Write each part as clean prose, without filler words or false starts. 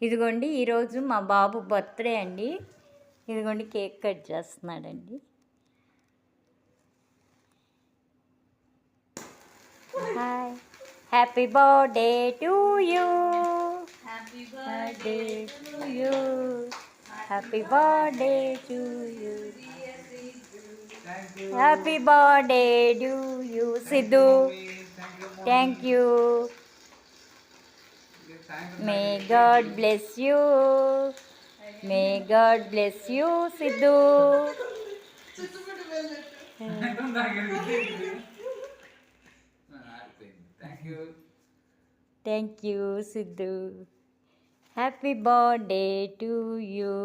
ఇదిగోండి ఈరోజు మా బాబు బర్త్డే అండి. ఇదిగోండి కేక్ కట్ చేస్తున్నాడండి. Hi, happy birthday to you, happy birthday to you, happy birthday to you, happy birthday to you. Siddhu, thank you. May God bless you. May God bless you, Sidhu. Thank you, Sidhu. Happy birthday to you.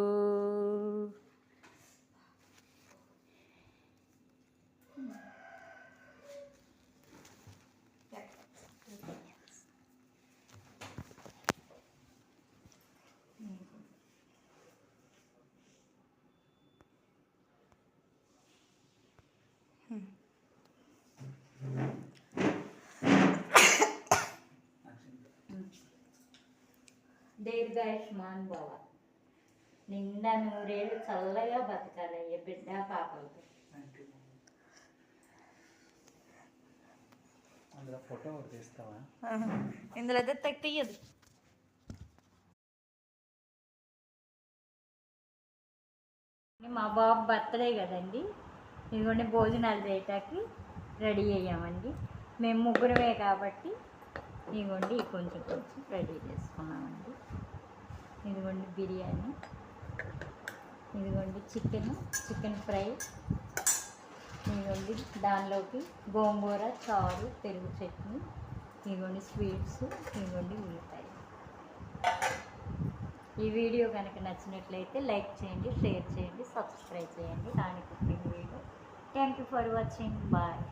దీర్ఘాయుష్మాన్ భవ, నిండా నూరేళ్ళు చల్లగా బతకాలయ్య బిడ్డ పాపలతో. ఇందులో తీయదు. మా బాబు birthday కదండి, ఇదిగోండి భోజనాలు చేయటానికి రెడీ అయ్యామండి. మేము ముగ్గురమే కాబట్టి ఇదిగోండి కొంచెం రెడీ చేసుకున్నామండి. ఇదిగోండి బిర్యానీ, ఇదిగోండి చికెన్ ఫ్రై, ఇదిగోండి దానిలోకి గోంగూర చారు, పెరుగు చట్నీ, ఇదిగోండి స్వీట్స్, ఇదిగోండి ఉల్లిపాయ. ఈ వీడియో కనుక నచ్చినట్లయితే లైక్ చేయండి, షేర్ చేయండి, సబ్స్క్రైబ్ చేయండి Rani cooking video. Thank you for watching. Bye.